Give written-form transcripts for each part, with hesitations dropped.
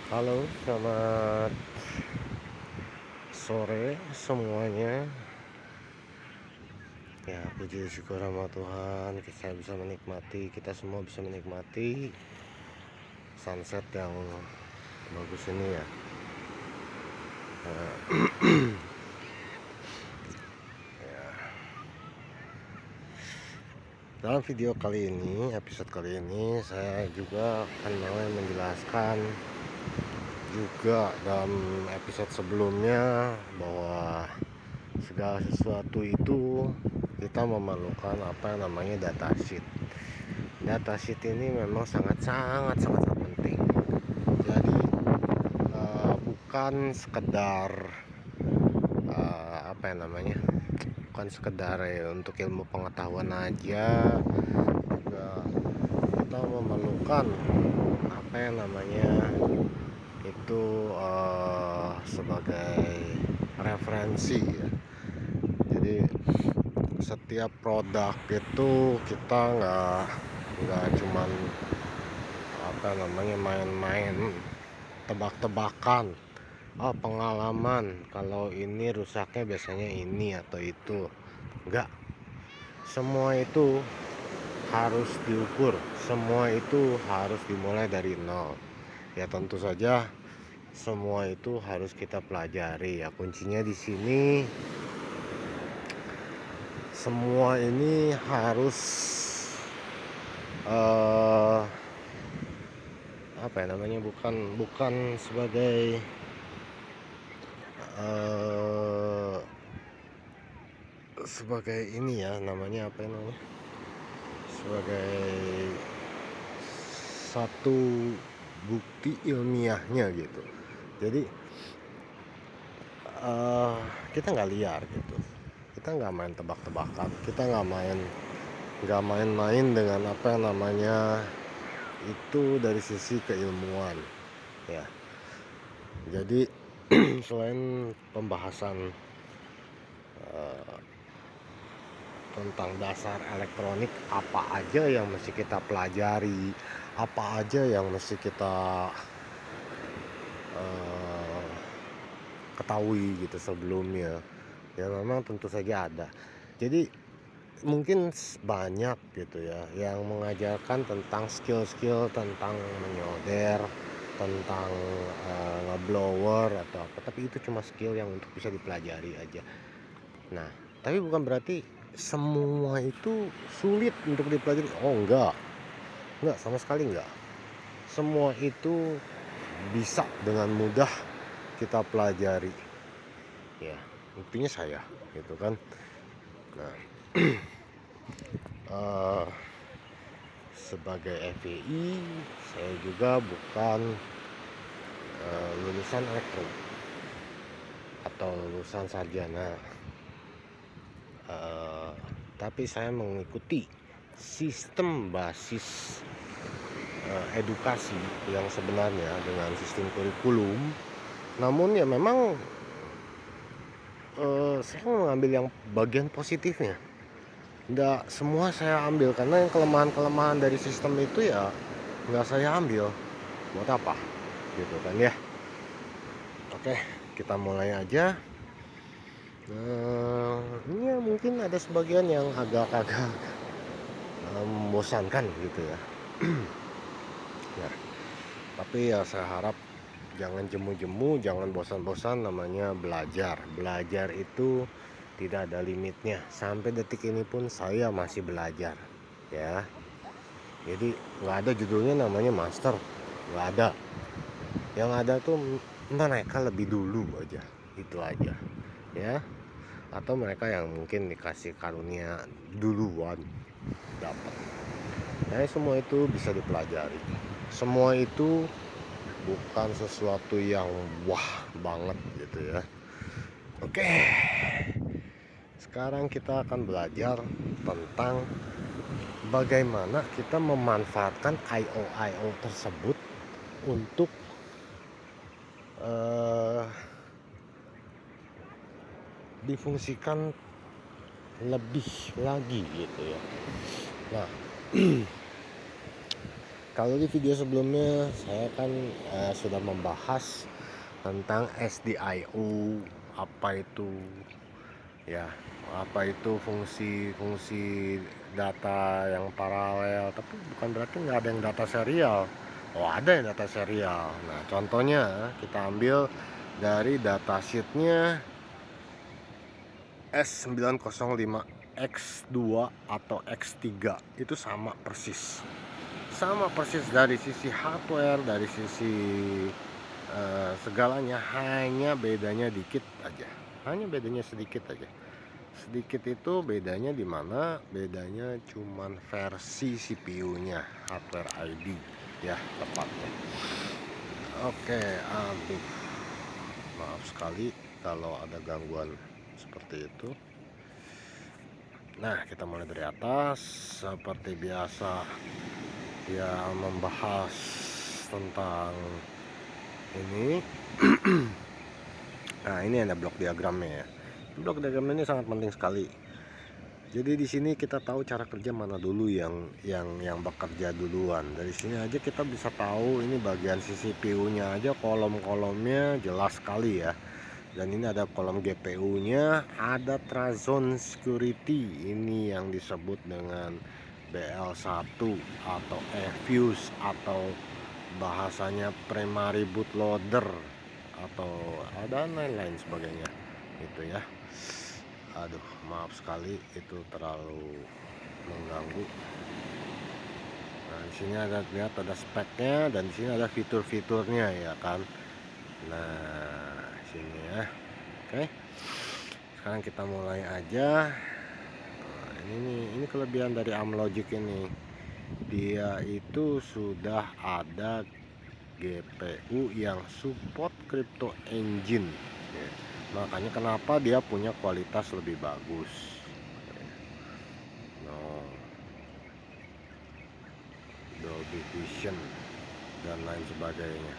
Halo, selamat sore semuanya. Ya, puji syukur sama Tuhan, kita semua bisa menikmati sunset yang bagus ini ya. Dalam video kali ini, episode kali ini, saya juga akan menjelaskan juga dalam episode sebelumnya bahwa segala sesuatu itu kita memerlukan apa yang namanya datasheet. Datasheet ini memang sangat penting. Jadi bukan sekedar apa yang namanya, bukan sekedar ya untuk ilmu pengetahuan aja, juga kita memerlukan apa yang namanya itu sebagai referensi ya. Jadi setiap produk itu kita nggak cuman apa namanya main-main tebak-tebakan, pengalaman kalau ini rusaknya biasanya ini atau itu. Enggak, semua itu harus diukur, semua itu harus dimulai dari nol. Ya tentu saja semua itu harus kita pelajari ya. Kuncinya di sini, semua ini harus apa ya namanya, bukan sebagai sebagai ini ya, namanya apa ya namanya, sebagai satu bukti ilmiahnya gitu. Jadi kita nggak liar gitu, kita nggak main tebak-tebakan, kita nggak main-main dengan apa yang namanya itu dari sisi keilmuan ya. Jadi selain pembahasan tentang dasar elektronik, apa aja yang mesti kita pelajari, apa aja yang mesti kita ketahui gitu sebelumnya ya, memang tentu saja ada. Jadi mungkin banyak gitu ya yang mengajarkan tentang skill-skill, tentang menyoder, tentang ngeblower atau apa, tapi itu cuma skill yang untuk bisa dipelajari aja. Nah, tapi bukan berarti semua itu sulit untuk dipelajari. Oh enggak, sama sekali enggak. Semua itu bisa dengan mudah kita pelajari ya, buktinya saya gitu kan. Nah, sebagai FEI saya juga bukan lulusan elektro atau lulusan sarjana, tapi saya mengikuti sistem basis edukasi yang sebenarnya dengan sistem kurikulum. Namun ya memang saya mengambil yang bagian positifnya. Nggak semua saya ambil, karena yang kelemahan-kelemahan dari sistem itu ya nggak saya ambil. Buat apa gitu kan ya. Oke, kita mulai aja. Ini ya mungkin ada sebagian yang agak-agak membosankan gitu ya. Ya, tapi ya saya harap jangan jemu-jemu, jangan bosan-bosan. Namanya belajar itu tidak ada limitnya. Sampai detik ini pun saya masih belajar ya. Jadi nggak ada judulnya namanya master, nggak ada. Yang ada tuh mereka lebih dulu aja, itu aja ya. Atau mereka yang mungkin dikasih karunia duluan dapat. Nah, semua itu bisa dipelajari. Semua itu bukan sesuatu yang wah banget gitu ya. Oke, sekarang kita akan belajar tentang bagaimana kita memanfaatkan I/O tersebut untuk difungsikan lebih lagi gitu ya. Nah, Kalau di video sebelumnya saya kan sudah membahas tentang SDIO, apa itu ya, apa itu fungsi data yang paralel, tapi bukan berarti nggak ada yang data serial. Oh, ada yang data serial. Nah, contohnya kita ambil dari datasheetnya S905X2 atau X3, itu sama persis dari sisi hardware, dari sisi segalanya, hanya bedanya dikit aja, hanya bedanya sedikit aja. Sedikit itu bedanya di mana? Bedanya cuman versi CPU-nya, hardware ID ya tepatnya. Oke, aduh, maaf sekali kalau ada gangguan seperti itu. Nah, kita mulai dari atas seperti biasa ya, membahas tentang ini. Nah, ini ada blok diagramnya ya. Blok diagram ini sangat penting sekali. Jadi di sini kita tahu cara kerja mana dulu yang bekerja duluan. Dari sini aja kita bisa tahu ini bagian CPU-nya aja, kolom-kolomnya jelas sekali ya. Dan ini ada kolom GPU-nya, ada Trazone Security, ini yang disebut dengan BL1 atau eFuse atau bahasanya primary bootloader, atau ada lain-lain sebagainya gitu ya. Aduh, maaf sekali itu terlalu mengganggu. Nah, di sini ada, lihat ada speknya, dan di sini ada fitur-fiturnya ya kan. Nah, sini ya. Oke. Sekarang kita mulai aja. Nah, ini kelebihan dari Amlogic ini. Dia itu sudah ada GPU yang support crypto engine ya. Makanya kenapa dia punya kualitas lebih bagus. No, Dolby Vision dan lain sebagainya.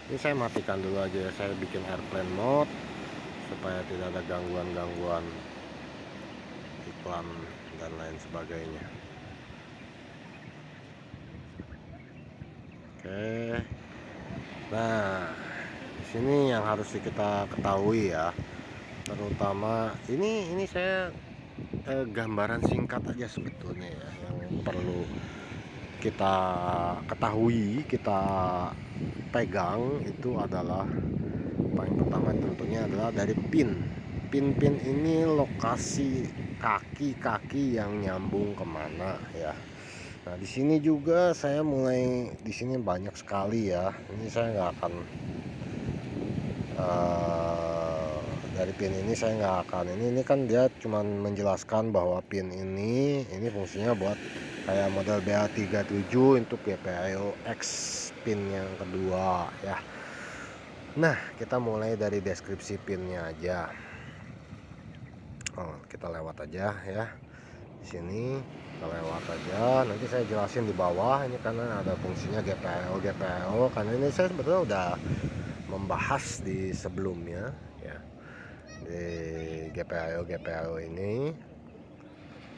Ini saya matikan dulu aja ya, saya bikin airplane mode supaya tidak ada gangguan-gangguan iklan dan lain sebagainya. Oke. Nah, di sini yang harus kita ketahui ya, terutama ini saya gambaran singkat aja sebetulnya ya, yang perlu kita ketahui, kita pegang itu adalah paling pertama tentunya adalah dari pin ini lokasi kaki-kaki yang nyambung kemana ya. Nah, di sini juga saya mulai, di sini banyak sekali ya. Ini saya nggak akan dari pin ini saya nggak akan ini kan dia cuman menjelaskan bahwa pin ini fungsinya buat kayak model BA37 untuk GPIO X pin yang kedua ya. Nah, kita mulai dari deskripsi pinnya aja. Kita lewat aja ya. Di sini kita lewat aja. Nanti saya jelasin di bawah ini karena ada fungsinya GPIO. Karena ini saya sebetulnya udah membahas di sebelumnya ya. Di GPIO ini.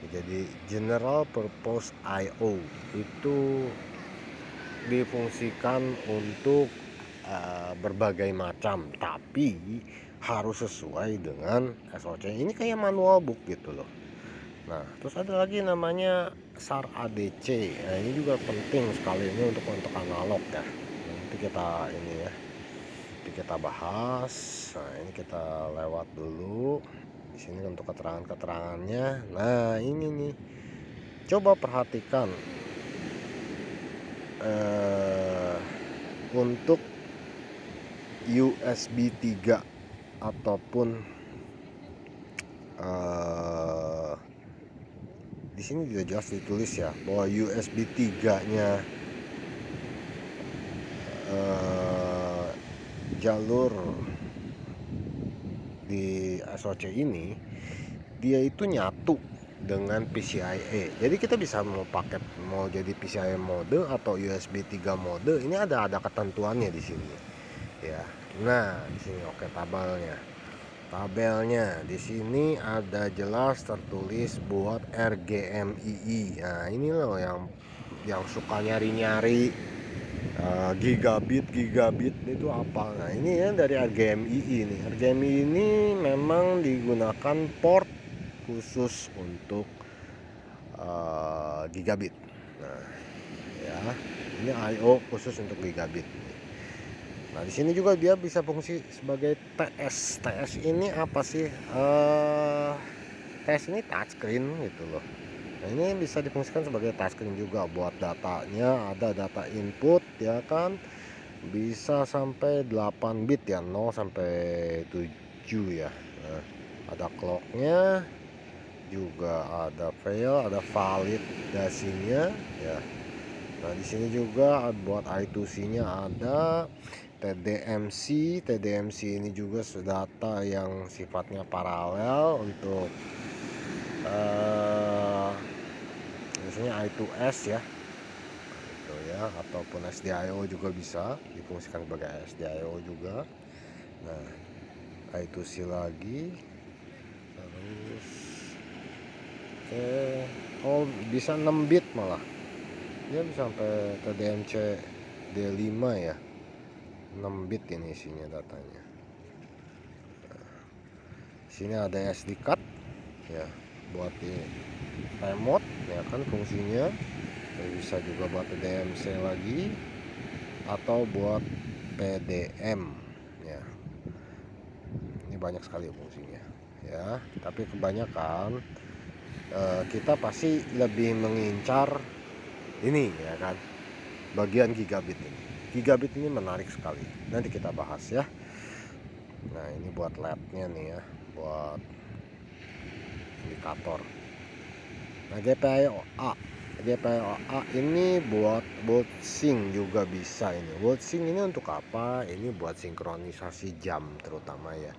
Jadi General Purpose IO itu difungsikan untuk berbagai macam, tapi harus sesuai dengan SOC. Ini kayak manual book gitu loh. Nah, terus ada lagi namanya SAR ADC. Nah, ini juga penting sekali ini untuk analog ya. Nanti kita ini ya, nanti kita bahas. Nah, ini kita lewat dulu. Di sini untuk keterangannya. Nah, ini nih, coba perhatikan untuk USB 3 ataupun di sini juga jelas ditulis ya bahwa USB 3-nya jalur di SOC ini dia itu nyatu dengan PCIe. Jadi kita bisa mau jadi PCIe mode atau USB 3 mode. Ini ada ketentuannya di sini. Ya. Nah, di sini oke, tabelnya di sini ada jelas tertulis buat RGMII. Nah, ini loh yang yang suka nyari-nyari gigabit itu apa. Nah ini ya dari RGMI ini. RGMI ini memang digunakan port khusus untuk gigabit. Nah ya, ini I/O khusus untuk gigabit. Nah di sini juga dia bisa fungsi sebagai TS. TS ini apa sih? TS ini touchscreen gitu loh. Nah ini bisa difungsikan sebagai touchscreen juga buat datanya. Ada data input ya kan, bisa sampai 8 bit ya, 0 sampai 7 ya. Nah, ada clocknya juga, ada fail, ada validasinya ya. Nah di sini juga buat I2C-nya ada TDMC. TDMC ini juga data yang sifatnya paralel untuk biasanya I2S ya, gitu ya, ataupun SDIO juga bisa difungsikan sebagai SDIO juga. Nah I2C lagi, terus oh bisa 6 bit malah, dia bisa sampai TDMC D5 ya, 6 bit ini isinya datanya. Sini ada SD card ya, buat di remote ya kan fungsinya. Bisa juga buat TDMC lagi atau buat PDM ya. Ini banyak sekali fungsinya ya, tapi kebanyakan kita pasti lebih mengincar ini ya kan, bagian gigabit ini. Gigabit ini menarik sekali, nanti kita bahas ya. Nah ini buat LED-nya nih ya, buat indikator. Nah GPIO-A ini buat bouncing juga bisa. Ini bouncing ini untuk apa? Ini buat sinkronisasi jam terutama ya.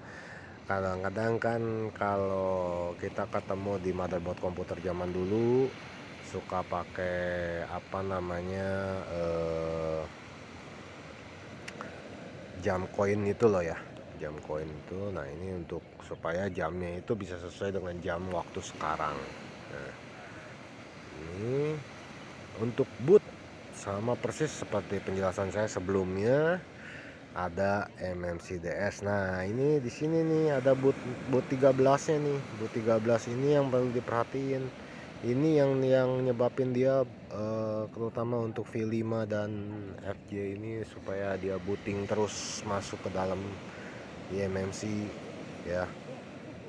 Kadang-kadang kan kalau kita ketemu di motherboard komputer zaman dulu suka pakai apa namanya jam koin itu loh ya, jam koin itu. Nah ini untuk supaya jamnya itu bisa sesuai dengan jam waktu sekarang. Nah, ini untuk boot sama persis seperti penjelasan saya sebelumnya, ada MMCDS. Nah ini di sini nih ada boot 13 nya nih. Boot 13 ini yang perlu diperhatiin. Ini yang nyebabin dia terutama untuk V5 dan FJ ini supaya dia booting terus masuk ke dalam eMMC ya.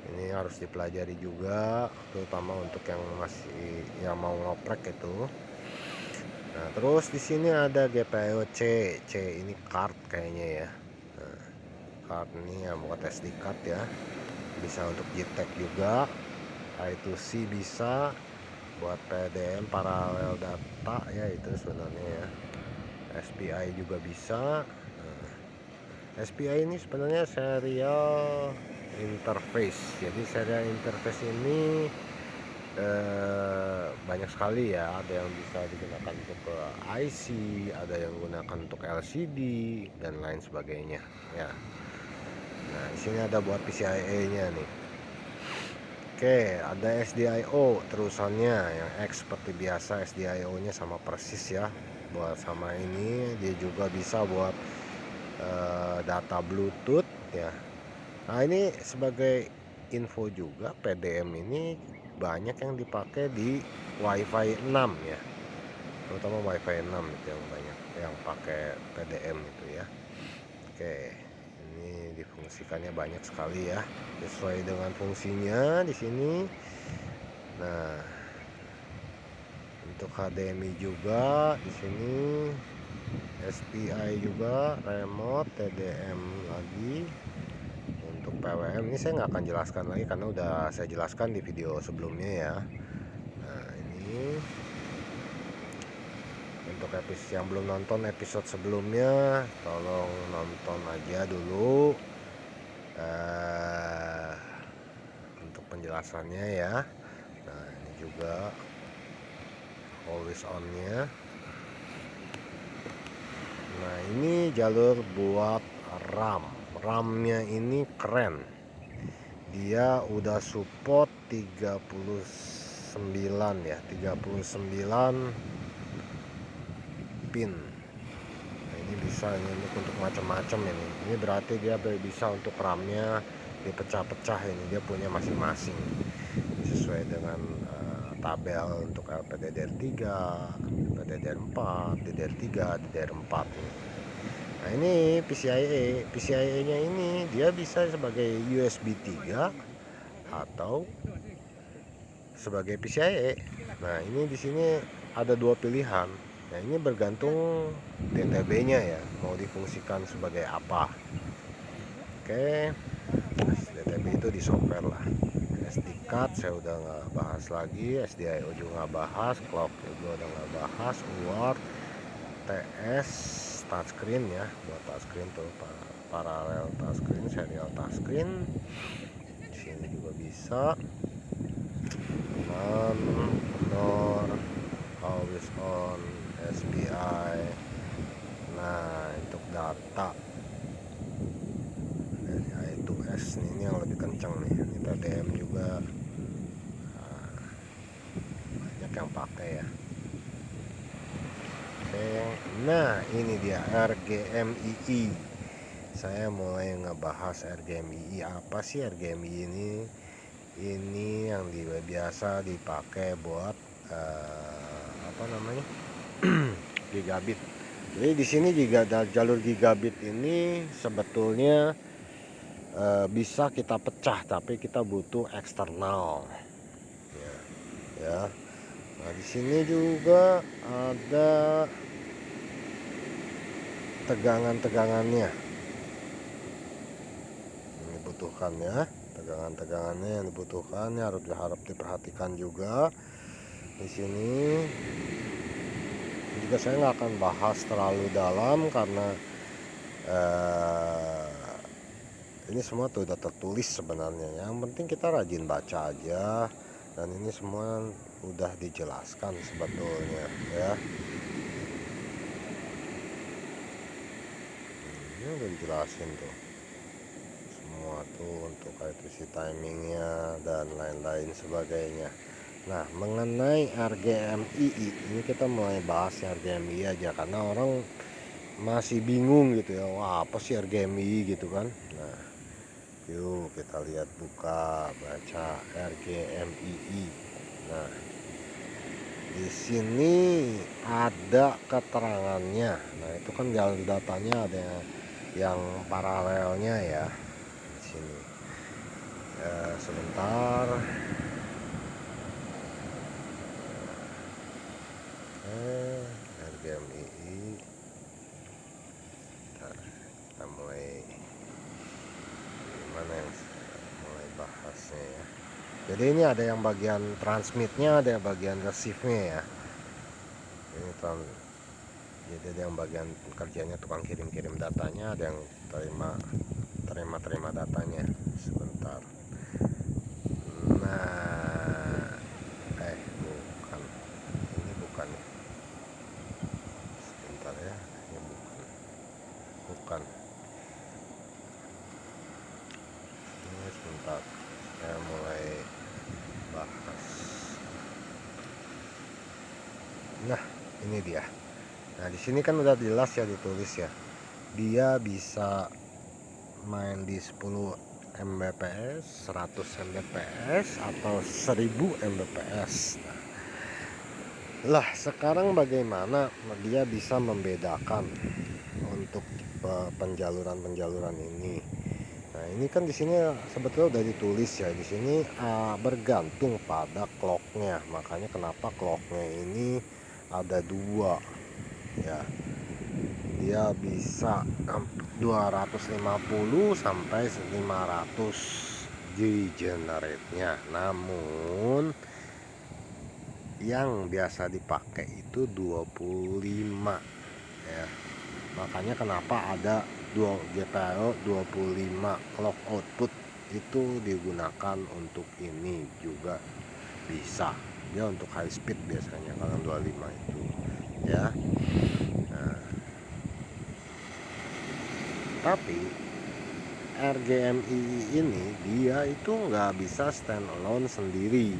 Ini harus dipelajari juga, terutama untuk yang masih yang mau ngoprek itu. Nah terus di sini ada GPIO C. Ini card kayaknya ya. Nah, card ini ya buat SD card ya, bisa untuk JTAG juga. I2C bisa buat PDM paralel data ya, itu sebenarnya ya. SPI juga bisa. Nah, SPI ini sebenarnya serial interface. Jadi serial interface ini banyak sekali ya. Ada yang bisa digunakan untuk IC, ada yang menggunakan untuk LCD dan lain sebagainya ya. Nah di sini ada buat PCIe-nya nih. Oke, ada SDIO terusannya yang X seperti biasa. SDIO-nya sama persis ya. Buat sama ini dia juga bisa buat data Bluetooth ya. Nah ini sebagai info juga, PDM ini banyak yang dipakai di WiFi 6 ya, terutama WiFi 6 itu yang banyak yang pakai PDM itu ya. Oke, ini difungsikannya banyak sekali ya, sesuai dengan fungsinya di sini. Nah untuk HDMI juga di sini, SPI juga, remote, TDM lagi. Untuk PWM ini saya nggak akan jelaskan lagi karena udah saya jelaskan di video sebelumnya ya. Nah ini untuk episode yang belum nonton episode sebelumnya, tolong nonton aja dulu untuk penjelasannya ya. Nah ini juga always on nya. Nah ini jalur buat RAM-nya ini keren, dia udah support 39 ya, 39 pin. Nah, ini bisa ini untuk macam-macam ini berarti dia bisa untuk RAM-nya dipecah-pecah, ini dia punya masing-masing sesuai dengan tabel untuk LPDDR3, LPDDR4, DDR3, DDR4 nih. Nah, ini PCIe-nya ini dia bisa sebagai USB 3 atau sebagai PCIe. Nah, ini di sini ada dua pilihan. Nah, ini bergantung DTB-nya ya, mau difungsikan sebagai apa. Oke, DTB itu di software lah. SD card saya udah nggak bahas lagi, SDIO juga nggak bahas, clock juga udah nggak bahas, UART, TS, touchscreen ya, buat touchscreen tuh, paralel touchscreen, serial touchscreen. Di sini juga bisa. On, NOR, always on, SPI. Nah, untuk data I2S ini yang lebih kencang nih. Ini TDM juga banyak yang pakai ya. Oke, nah ini dia RGMII. Saya mulai ngebahas RGMII. Apa sih RGMII ini? Ini yang biasa dipakai buat apa namanya gigabit. Jadi di sini juga jalur gigabit ini sebetulnya bisa kita pecah, tapi kita butuh eksternal ya. Nah, di sini juga ada tegangannya yang dibutuhkan ya. Tegangannya yang dibutuhkan ya, harap diperhatikan juga. Di sini juga saya nggak akan bahas terlalu dalam karena ini semua tuh udah tertulis sebenarnya. Yang penting kita rajin baca aja, dan ini semua udah dijelaskan sebetulnya ya. Ini udah dijelasin tuh semua tuh untuk ITC timingnya dan lain-lain sebagainya. Nah, mengenai RGMII ini kita mulai bahas RGMII aja karena orang masih bingung gitu ya, wah apa sih RGMII gitu kan. Nah, yuk kita lihat, buka, baca RGMII. Nah, di sini ada keterangannya. Nah, itu kan jalur datanya ada yang paralelnya ya. Di sini. Sebentar. RGMII. Kita mulai gimana yang mulai bahasnya ya. Jadi ini ada yang bagian transmitnya, ada yang bagian receive-nya ya. Ini jadi ada yang bagian kerjanya tukang kirim datanya, ada yang terima datanya. Sebentar. Nah, bukan. Ini bukan ya. Sebentar ya. Ini bukan. Ini sebentar. Saya mulai bahas. Nah, ini dia. Nah, di sini kan udah jelas ya, ditulis ya. Dia bisa main di 10 Mbps, 100 Mbps atau 1000 Mbps. Lah, sekarang bagaimana dia bisa membedakan untuk penjaluran ini? Nah, ini kan di sini sebetulnya udah ditulis ya, di sini bergantung pada clocknya. Makanya kenapa clocknya ini ada dua ya. Dia bisa 250 sampai 500 generate-nya. Namun yang biasa dipakai itu 25 ya. Makanya kenapa ada GPIO 25 clock output itu digunakan untuk ini juga bisa. Dia untuk high speed biasanya kalau 25 itu ya. Nah, tapi RGMII ini dia itu nggak bisa stand alone sendiri.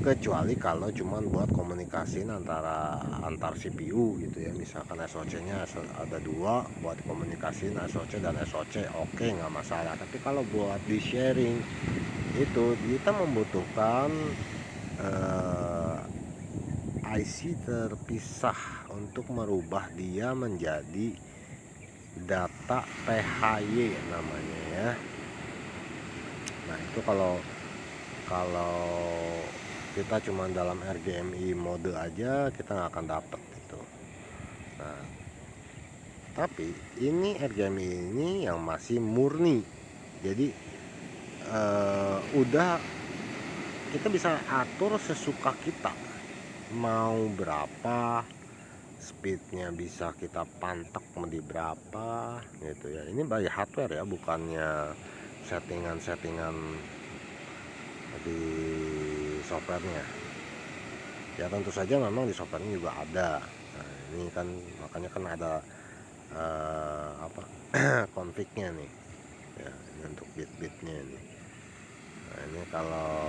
kecuali kalau cuman buat komunikasiin antar CPU gitu ya, misalkan SoC-nya ada dua buat komunikasiin SoC dan SoC, oke, nggak masalah. Tapi kalau buat di sharing itu kita membutuhkan IC terpisah untuk merubah dia menjadi data PHY namanya ya. Nah itu kalau kita cuma dalam RGMI mode aja kita nggak akan dapet itu. Nah tapi ini RGMI ini yang masih murni, jadi udah kita bisa atur sesuka kita mau berapa speednya, bisa kita pantek mau di berapa gitu ya. Ini by hardware ya, bukannya settingan di softwarenya ya. Tentu saja memang di softwarenya juga ada. Nah ini kan makanya kan ada config-nya nih ya, ini untuk bit-bitnya nih. Nah ini kalau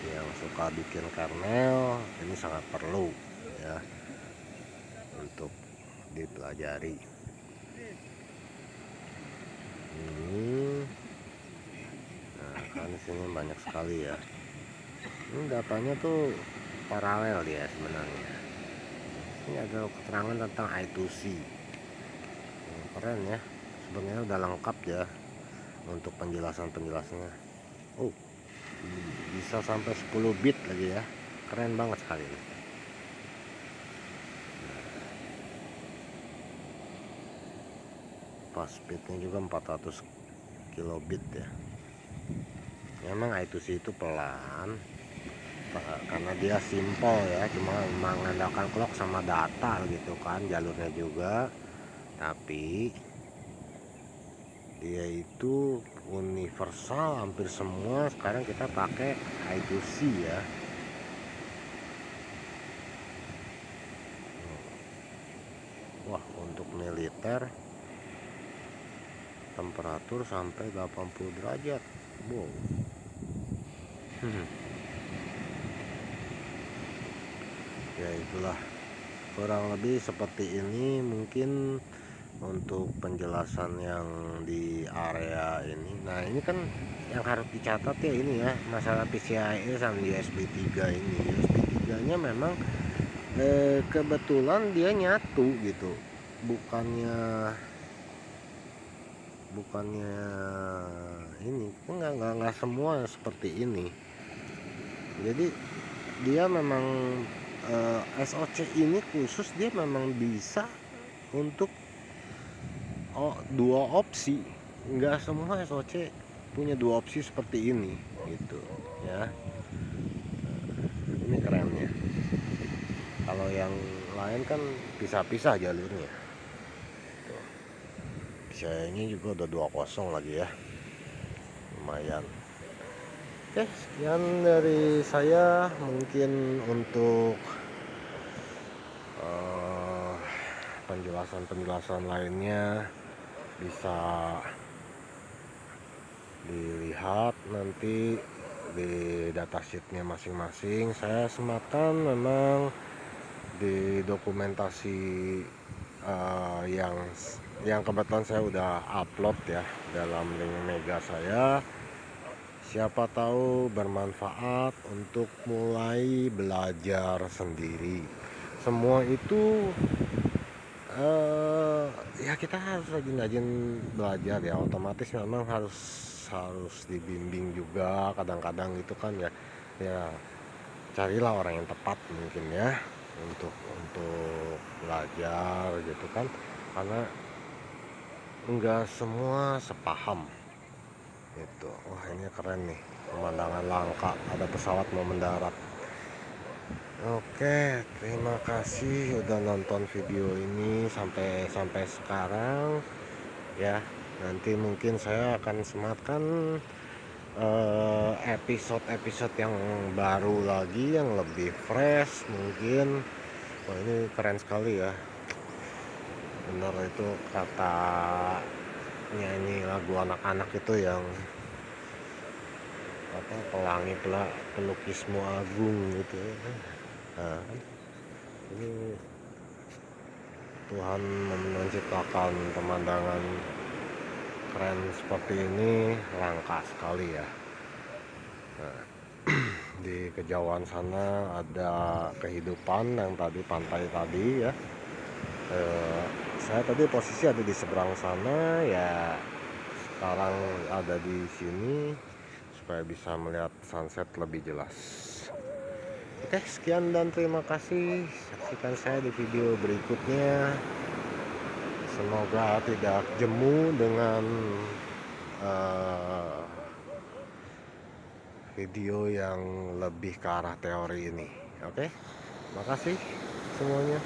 yang suka bikin kernel ini sangat perlu ya untuk dipelajari. Ini nah kan di sini banyak sekali ya. Ini datanya tuh paralel ya sebenarnya. Ini ada keterangan tentang I2C. Keren ya. Sebenarnya udah lengkap ya untuk penjelasannya. Oh, bisa sampai 10 bit lagi ya. Keren banget sekali ini. Pas speednya juga 400 kilobit ya. Memang I2C itu pelan karena dia simple ya, cuma mengandalkan clock sama data gitu kan jalurnya juga. Tapi dia itu universal, hampir semua sekarang kita pakai I2C ya. Wah untuk militer temperatur sampai 80 derajat. Wow. Ya itulah, kurang lebih seperti ini mungkin untuk penjelasan yang di area ini. Nah ini kan yang harus dicatat ya ini ya, masalah PCIe sama USB 3 ini. USB 3 nya memang kebetulan dia nyatu gitu, bukannya ini nggak semua seperti ini. Jadi dia memang SoC ini khusus, dia memang bisa untuk dua opsi. Nggak semua SoC punya dua opsi seperti ini gitu ya. Ini kerennya. Kalau yang lain kan pisah-pisah jalurnya. PCIe juga udah 2.0 lagi ya, lumayan. Oke, sekian dari saya. Mungkin untuk penjelasan lainnya bisa dilihat nanti di datasheetnya masing-masing. Saya sematkan memang di dokumentasi yang kebetulan saya udah upload ya dalam link mega saya. Siapa tahu bermanfaat untuk mulai belajar sendiri. Semua itu ya kita harus rajin-rajin belajar ya. Otomatis memang harus dibimbing juga kadang-kadang gitu kan ya. Ya carilah orang yang tepat mungkin ya untuk belajar gitu kan, karena enggak semua sepaham itu. Wah ini keren nih, pemandangan langka, ada pesawat mau mendarat. Oke, terima kasih udah nonton video ini sampai sekarang ya. Nanti mungkin saya akan sematkan episode yang baru lagi yang lebih fresh mungkin. Wah ini keren sekali ya, bener itu kata nyanyi lagu anak-anak itu yang apa pelangi pelukismu agung gitu ya. Nah, ini Tuhan menciptakan pemandangan keren seperti ini langka sekali ya. Nah, di kejauhan sana ada kehidupan yang tadi pantai tadi ya. Saya tadi posisi ada di seberang sana ya, sekarang ada di sini supaya bisa melihat sunset lebih jelas. Oke, sekian dan terima kasih. Saksikan saya di video berikutnya. Semoga tidak jemu dengan uh, video yang lebih ke arah teori ini. Oke, makasih semuanya.